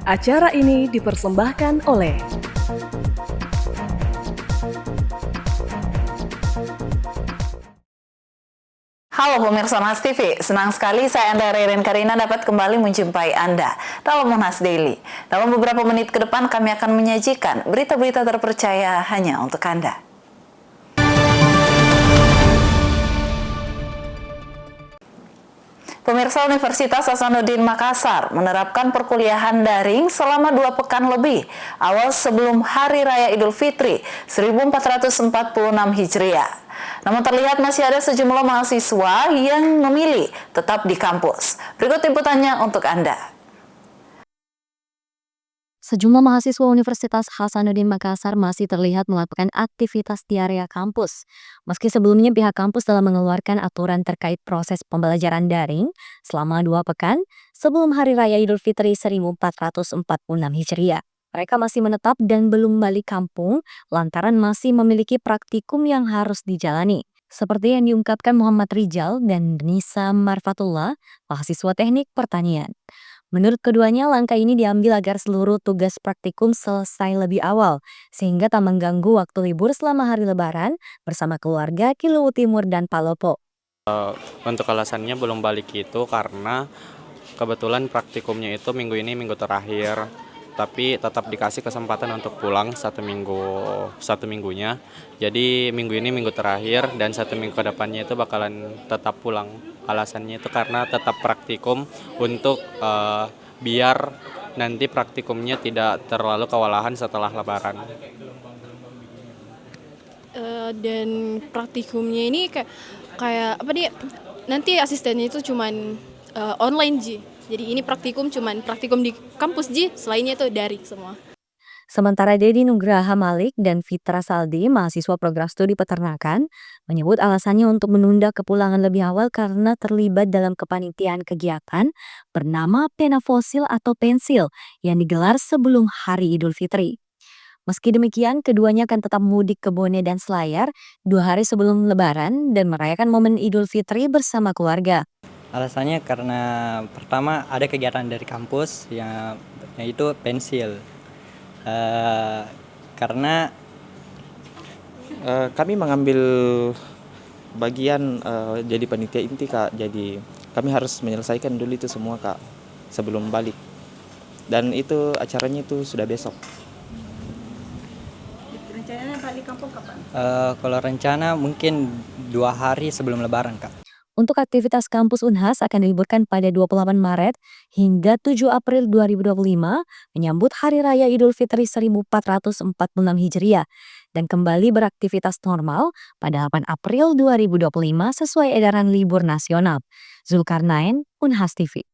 Acara ini dipersembahkan oleh Halo pemirsa Monas TV, senang sekali saya Anda Ririn Karina dapat kembali menjumpai Anda dalam Monas Daily. Dalam beberapa menit ke depan kami akan menyajikan berita-berita terpercaya hanya untuk Anda. Pemirsa, Universitas Hasanuddin Makassar menerapkan perkuliahan daring selama 2 pekan lebih awal sebelum Hari Raya Idul Fitri 1446 Hijriah. Namun terlihat masih ada sejumlah mahasiswa yang memilih tetap di kampus. Berikut liputannya untuk Anda. Sejumlah mahasiswa Universitas Hasanuddin Makassar masih terlihat melakukan aktivitas di area kampus. Meski sebelumnya pihak kampus telah mengeluarkan aturan terkait proses pembelajaran daring selama 2 pekan sebelum Hari Raya Idul Fitri 1446 Hijriah. Mereka masih menetap dan belum balik kampung lantaran masih memiliki praktikum yang harus dijalani. Seperti yang diungkapkan Muhammad Rijal dan Nisa Marfatullah, mahasiswa teknik pertanian. Menurut keduanya, langkah ini diambil agar seluruh tugas praktikum selesai lebih awal, sehingga tak mengganggu waktu libur selama hari Lebaran bersama keluarga Kiluwu Timur dan Palopo. Untuk alasannya belum balik itu karena kebetulan praktikumnya itu minggu ini minggu terakhir, tapi tetap dikasih kesempatan untuk pulang satu minggunya. Jadi minggu ini minggu terakhir dan 1 minggu ke depannya itu bakalan tetap pulang. Alasannya itu karena tetap praktikum untuk biar nanti praktikumnya tidak terlalu kewalahan setelah Lebaran. Dan praktikumnya ini kayak apa nih? Nanti asistennya itu cuman online Ji. Jadi ini praktikum di kampus Ji, selainnya itu daring semua. Sementara Dedi Nugraha Malik dan Fitra Saldi, mahasiswa program studi peternakan, menyebut alasannya untuk menunda kepulangan lebih awal karena terlibat dalam kepanitiaan kegiatan bernama Pena Fosil atau Pensil yang digelar sebelum Hari Idul Fitri. Meski demikian, keduanya akan tetap mudik ke Bone dan Selayar 2 hari sebelum Lebaran dan merayakan momen Idul Fitri bersama keluarga. Alasannya karena pertama ada kegiatan dari kampus yaitu pensil. Karena kami mengambil bagian jadi panitia inti Kak. Jadi kami harus menyelesaikan dulu itu semua Kak sebelum balik. Dan itu acaranya itu sudah besok. Rencananya balik kampung kapan? kalau rencana mungkin 2 hari sebelum Lebaran Kak. Untuk aktivitas kampus Unhas akan diliburkan pada 28 Maret hingga 7 April 2025 menyambut Hari Raya Idul Fitri 1446 Hijriah dan kembali beraktivitas normal pada 8 April 2025 sesuai edaran libur nasional. Zulkarnain, Unhas TV.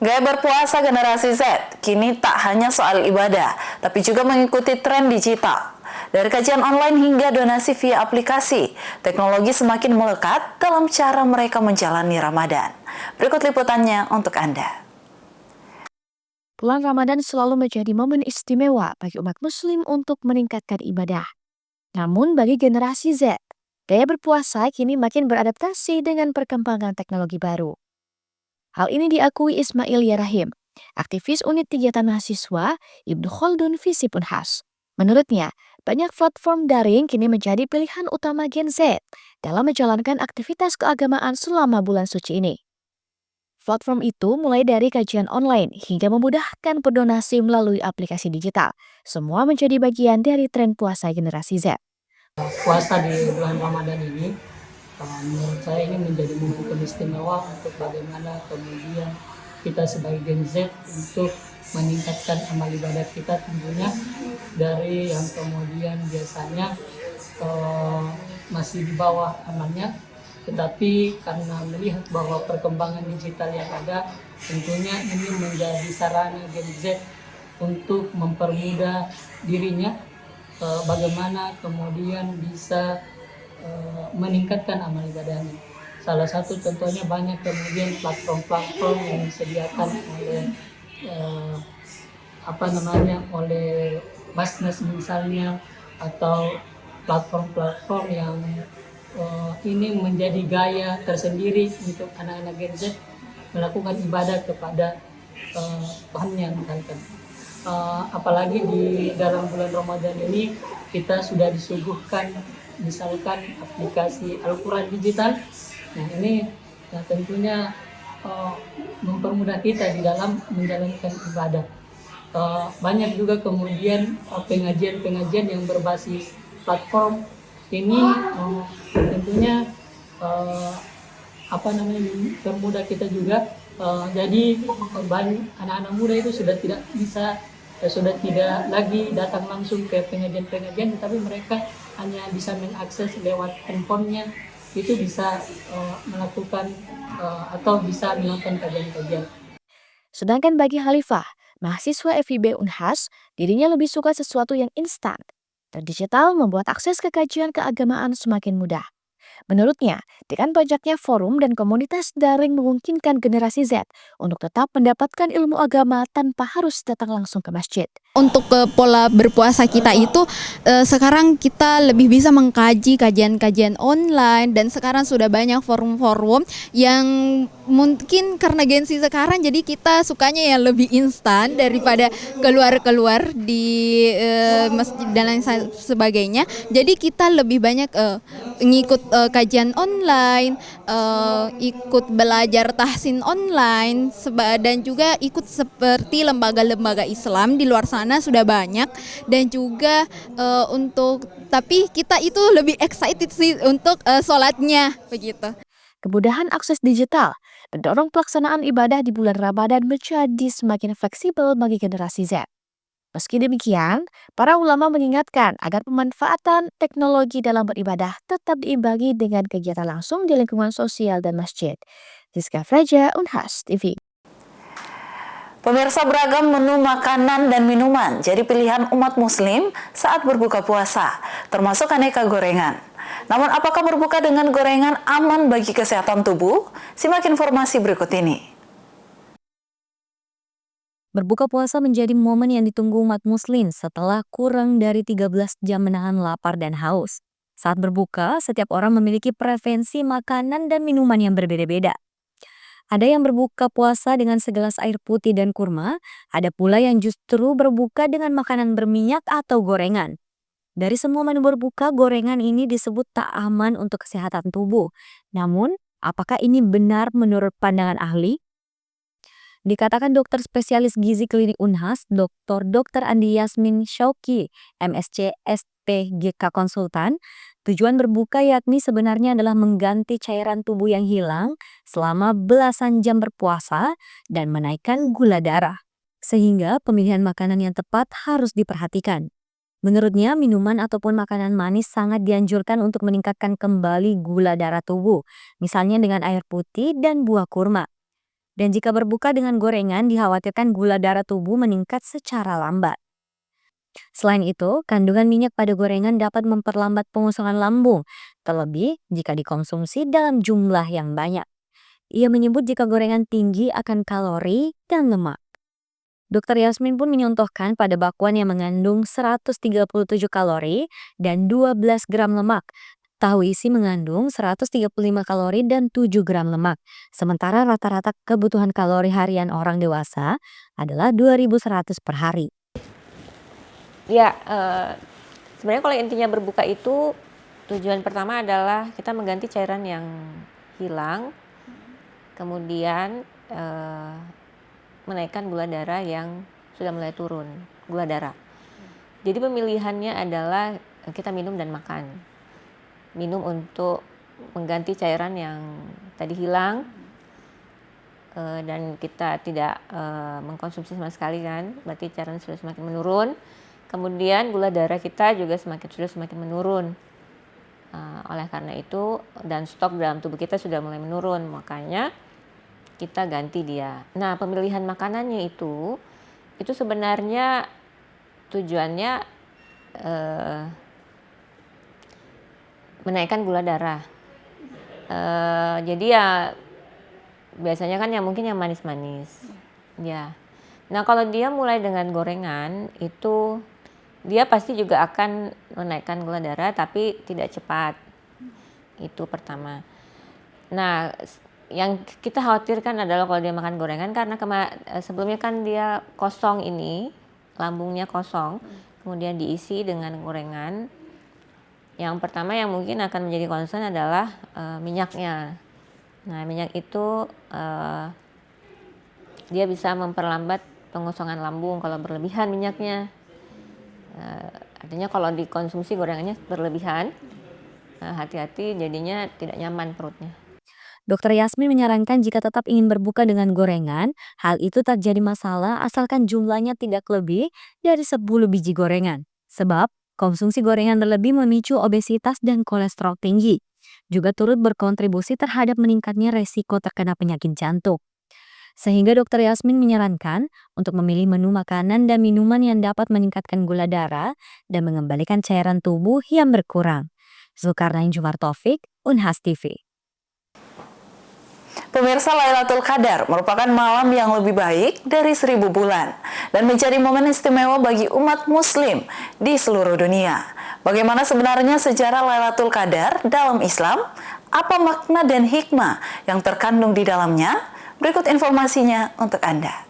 Gaya berpuasa generasi Z kini tak hanya soal ibadah, tapi juga mengikuti tren digital. Dari kajian online hingga donasi via aplikasi, teknologi semakin melekat dalam cara mereka menjalani Ramadan. Berikut liputannya untuk Anda. Bulan Ramadan selalu menjadi momen istimewa bagi umat Muslim untuk meningkatkan ibadah. Namun bagi generasi Z, gaya berpuasa kini makin beradaptasi dengan perkembangan teknologi baru. Hal ini diakui Ismail Yarahim, aktivis unit kegiatan mahasiswa Ibnu Khaldun Visip Unhas. Menurutnya, banyak platform daring kini menjadi pilihan utama Gen Z dalam menjalankan aktivitas keagamaan selama bulan suci ini. Platform itu mulai dari kajian online hingga memudahkan berdonasi melalui aplikasi digital. Semua menjadi bagian dari tren puasa generasi Z. Puasa di bulan Ramadan ini, menurut saya ini menjadi momentum istimewa untuk bagaimana kemudian kita sebagai Gen Z untuk meningkatkan amal ibadah kita tentunya dari yang kemudian biasanya masih di bawah amalnya, tetapi karena melihat bahwa perkembangan digital yang ada, tentunya ini menjadi sarana Gen Z untuk mempermudah dirinya bagaimana kemudian bisa meningkatkan amal ibadahnya. Salah satu contohnya banyak kemudian platform-platform yang disediakan oleh oleh Basnas misalnya, atau platform-platform yang ini menjadi gaya tersendiri untuk anak-anak Gen Z melakukan ibadah kepada bahannya misalkan. Apalagi di dalam bulan Ramadan ini kita sudah disuguhkan misalkan aplikasi Al-Quran digital. Nah ini tentunya mempermudah kita di dalam menjalankan ibadah. Banyak juga kemudian pengajian-pengajian yang berbasis platform ini tentunya mempermudah kita juga. Jadi banyak anak-anak muda itu sudah tidak lagi datang langsung ke pengajian-pengajian, tetapi mereka hanya bisa mengakses lewat handphonenya, itu bisa melakukan atau bisa melakukan kajian-kajian. Sedangkan bagi Khalifah, mahasiswa FIB Unhas, dirinya lebih suka sesuatu yang instan. Dan digital membuat akses ke kajian keagamaan semakin mudah. Menurutnya, dengan banyaknya forum dan komunitas daring memungkinkan generasi Z untuk tetap mendapatkan ilmu agama tanpa harus datang langsung ke masjid. Untuk pola berpuasa kita itu sekarang kita lebih bisa mengkaji kajian-kajian online, dan sekarang sudah banyak forum-forum yang mungkin karena Gen Z sekarang jadi kita sukanya yang lebih instan daripada keluar-keluar di masjid dan lain sebagainya. Jadi kita lebih banyak ngikut kajian online, ikut belajar tahsin online, dan juga ikut seperti lembaga-lembaga Islam di luar sana sudah banyak. Dan juga tapi kita itu lebih excited sih untuk sholatnya begitu. Kemudahan akses digital mendorong pelaksanaan ibadah di bulan Ramadan menjadi semakin fleksibel bagi generasi Z. Meski demikian, para ulama mengingatkan agar pemanfaatan teknologi dalam beribadah tetap diimbangi dengan kegiatan langsung di lingkungan sosial dan masjid. Rizka Fraja, Unhas TV. Pemirsa, beragam menu makanan dan minuman jadi pilihan umat muslim saat berbuka puasa, termasuk aneka gorengan. Namun apakah berbuka dengan gorengan aman bagi kesehatan tubuh? Simak informasi berikut ini. Berbuka puasa menjadi momen yang ditunggu umat muslim setelah kurang dari 13 jam menahan lapar dan haus. Saat berbuka, setiap orang memiliki preferensi makanan dan minuman yang berbeda-beda. Ada yang berbuka puasa dengan segelas air putih dan kurma, ada pula yang justru berbuka dengan makanan berminyak atau gorengan. Dari semua menu berbuka, gorengan ini disebut tak aman untuk kesehatan tubuh. Namun, apakah ini benar menurut pandangan ahli? Dikatakan dokter spesialis gizi klinik Unhas, Dr. Andi Yasmin Syauqi, MSc SPGK Konsultan, tujuan berbuka yakni sebenarnya adalah mengganti cairan tubuh yang hilang selama belasan jam berpuasa dan menaikkan gula darah. Sehingga pemilihan makanan yang tepat harus diperhatikan. Menurutnya, minuman ataupun makanan manis sangat dianjurkan untuk meningkatkan kembali gula darah tubuh, misalnya dengan air putih dan buah kurma. Dan jika berbuka dengan gorengan, dikhawatirkan gula darah tubuh meningkat secara lambat. Selain itu, kandungan minyak pada gorengan dapat memperlambat pengosongan lambung, terlebih jika dikonsumsi dalam jumlah yang banyak. Ia menyebut jika gorengan tinggi akan kalori dan lemak. Dr. Yasmin pun menyontohkan pada bakwan yang mengandung 137 kalori dan 12 gram lemak. Tahu isi mengandung 135 kalori dan 7 gram lemak. Sementara rata-rata kebutuhan kalori harian orang dewasa adalah 2.100 per hari. Ya, sebenarnya kalau intinya berbuka itu tujuan pertama adalah kita mengganti cairan yang hilang, kemudian menaikkan gula darah yang sudah mulai turun, gula darah. Jadi pemilihannya adalah kita minum dan makan. Minum untuk mengganti cairan yang tadi hilang, dan kita tidak mengkonsumsi sama sekali kan, berarti cairan sudah semakin menurun. Kemudian gula darah kita juga sudah semakin menurun. Oleh karena itu, dan stok dalam tubuh kita sudah mulai menurun, makanya kita ganti dia. Nah, pemilihan makanannya itu sebenarnya tujuannya menaikkan gula darah. Jadi ya biasanya kan mungkin yang manis-manis. Ya. Nah, kalau dia mulai dengan gorengan itu dia pasti juga akan menaikkan gula darah tapi tidak cepat. Itu pertama. Nah, yang kita khawatirkan adalah kalau dia makan gorengan karena sebelumnya kan dia kosong ini, lambungnya kosong, kemudian diisi dengan gorengan. Yang pertama yang mungkin akan menjadi concern adalah minyaknya. Nah, minyak itu dia bisa memperlambat pengosongan lambung kalau berlebihan minyaknya. Artinya kalau dikonsumsi gorengannya berlebihan, hati-hati jadinya tidak nyaman perutnya. Dokter Yasmin menyarankan jika tetap ingin berbuka dengan gorengan, hal itu tak jadi masalah asalkan jumlahnya tidak lebih dari 10 biji gorengan. Sebab konsumsi gorengan berlebih memicu obesitas dan kolesterol tinggi. Juga turut berkontribusi terhadap meningkatnya resiko terkena penyakit jantung. Sehingga Dokter Yasmin menyarankan untuk memilih menu makanan dan minuman yang dapat meningkatkan gula darah dan mengembalikan cairan tubuh yang berkurang. Zulkarnain Jumar Taufik, Unhas TV. Pemirsa, Lailatul Qadar merupakan malam yang lebih baik dari 1000 bulan dan menjadi momen istimewa bagi umat muslim di seluruh dunia. Bagaimana sebenarnya sejarah Lailatul Qadar dalam Islam? Apa makna dan hikmah yang terkandung di dalamnya? Berikut informasinya untuk Anda.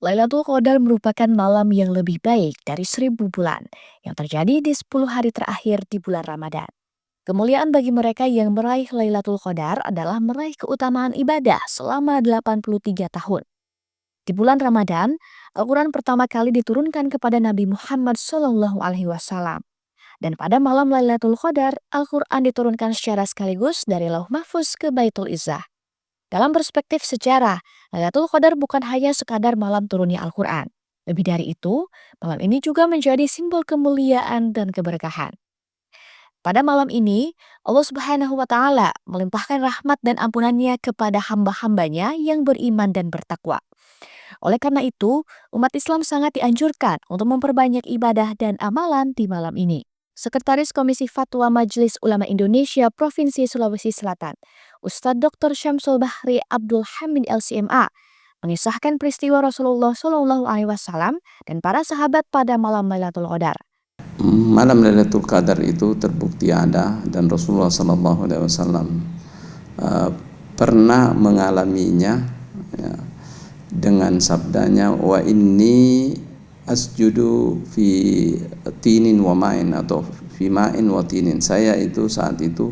Lailatul Qadar merupakan malam yang lebih baik dari 1000 bulan yang terjadi di 10 hari terakhir di bulan Ramadan. Kemuliaan bagi mereka yang meraih Lailatul Qadar adalah meraih keutamaan ibadah selama 83 tahun. Di bulan Ramadan, Al-Quran pertama kali diturunkan kepada Nabi Muhammad SAW. Dan pada malam Lailatul Qadar, Al-Quran diturunkan secara sekaligus dari Lauh Mahfuz ke Baitul Izzah. Dalam perspektif sejarah, Lailatul Qadar bukan hanya sekadar malam turunnya Al-Quran. Lebih dari itu, malam ini juga menjadi simbol kemuliaan dan keberkahan. Pada malam ini, Allah Subhanahu wa Ta'ala melimpahkan rahmat dan ampunannya kepada hamba-hambanya yang beriman dan bertakwa. Oleh karena itu, umat Islam sangat dianjurkan untuk memperbanyak ibadah dan amalan di malam ini. Sekretaris Komisi Fatwa Majelis Ulama Indonesia Provinsi Sulawesi Selatan, Ustadz Dr. Syamsul Bahri Abdul Hamid LCMA, mengisahkan peristiwa Rasulullah SAW dan para sahabat pada malam Lailatul Qadar. Malam Lailatul Qadar itu terbukti ada dan Rasulullah SAW pernah mengalaminya ya, dengan sabdanya wa inni asjudu fi tinin wa ma'in atau fi ma'in wa tinin. Saya itu saat itu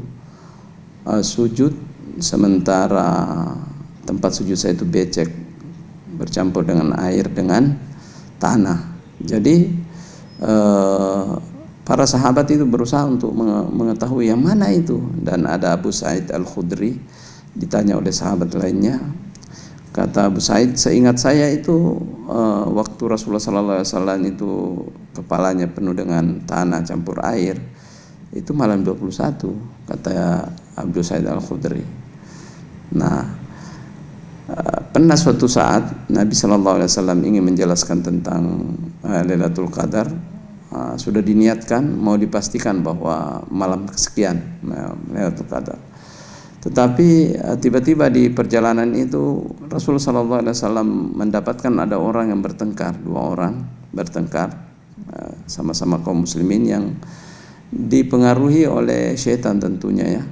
sujud sementara tempat sujud saya itu becek bercampur dengan air dengan tanah. Jadi para sahabat itu berusaha untuk mengetahui yang mana itu, dan ada Abu Sa'id Al-Khudri ditanya oleh sahabat lainnya. Kata Abu Sa'id, seingat saya itu waktu Rasulullah SAW itu kepalanya penuh dengan tanah campur air, itu malam 21, kata Abu Sa'id Al-Khudri. Nah, pernah suatu saat Nabi SAW ingin menjelaskan tentang Lailatul Qadar. Sudah diniatkan mau dipastikan bahwa malam kesekian Lailatul Qadar. Tetapi tiba-tiba di perjalanan itu Rasulullah SAW mendapatkan ada orang yang bertengkar, dua orang bertengkar sama-sama kaum muslimin yang dipengaruhi oleh syaitan tentunya ya.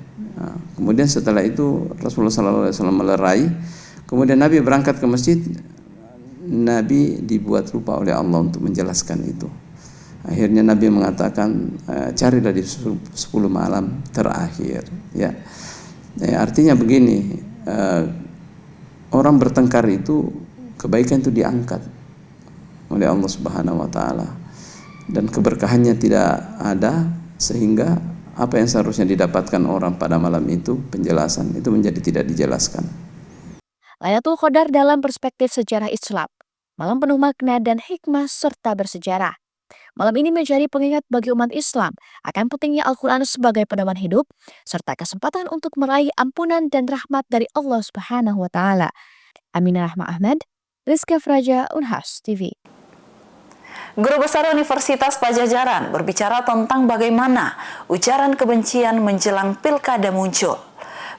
Kemudian setelah itu Rasulullah SAW melerai. Kemudian Nabi berangkat ke masjid. Nabi dibuat lupa oleh Allah untuk menjelaskan itu. Akhirnya Nabi mengatakan carilah di 10 malam terakhir ya. Artinya begini, orang bertengkar itu kebaikan itu diangkat oleh Allah Subhanahu wa Ta'ala dan keberkahannya tidak ada, sehingga apa yang seharusnya didapatkan orang pada malam itu, penjelasan itu menjadi tidak dijelaskan. Lailatul Qadar dalam perspektif sejarah Islam, malam penuh makna dan hikmah serta bersejarah. Malam ini menjadi pengingat bagi umat Islam akan pentingnya Al-Quran sebagai pedoman hidup, serta kesempatan untuk meraih ampunan dan rahmat dari Allah Subhanahu wa Ta'ala. Aminah Rahma Ahmad, Rizka Fraja, Unhas TV. Guru Besar Universitas Pajajaran berbicara tentang bagaimana ujaran kebencian menjelang pilkada muncul.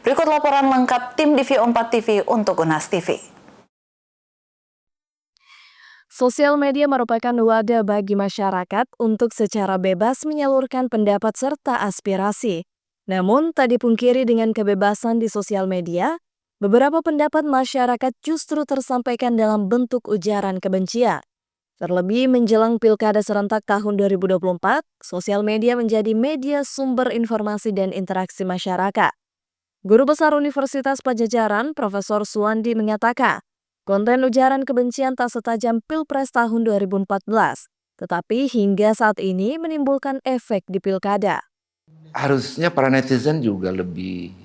Berikut laporan lengkap tim DV4 TV untuk Unhas TV. Sosial media merupakan wadah bagi masyarakat untuk secara bebas menyalurkan pendapat serta aspirasi. Namun, tak dipungkiri dengan kebebasan di sosial media, beberapa pendapat masyarakat justru tersampaikan dalam bentuk ujaran kebencian. Terlebih menjelang Pilkada serentak tahun 2024, sosial media menjadi media sumber informasi dan interaksi masyarakat. Guru Besar Universitas Padjadjaran, Profesor Suwandi mengatakan, konten ujaran kebencian tak setajam Pilpres tahun 2014, tetapi hingga saat ini menimbulkan efek di Pilkada. Harusnya para netizen juga lebih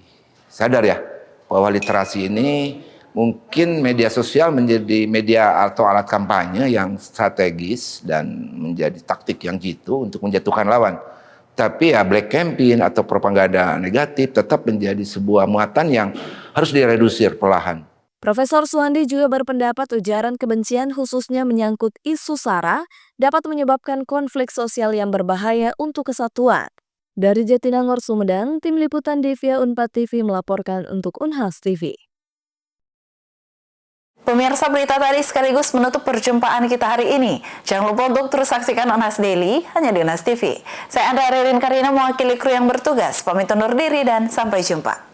sadar ya, bahwa literasi ini mungkin media sosial menjadi media atau alat kampanye yang strategis dan menjadi taktik yang jitu untuk menjatuhkan lawan. Tapi ya black campaign atau propaganda negatif tetap menjadi sebuah muatan yang harus diredusir perlahan. Profesor Suwandi juga berpendapat ujaran kebencian khususnya menyangkut isu SARA dapat menyebabkan konflik sosial yang berbahaya untuk kesatuan. Dari Jatinangor, Sumedang, Tim Liputan Devia Unpad TV melaporkan untuk Unhas TV. Pemirsa, berita tadi sekaligus menutup perjumpaan kita hari ini. Jangan lupa untuk terus saksikan Unhas Daily hanya di Unhas TV. Saya Andra Rerin Karina mewakili kru yang bertugas. Pamit undur diri dan sampai jumpa.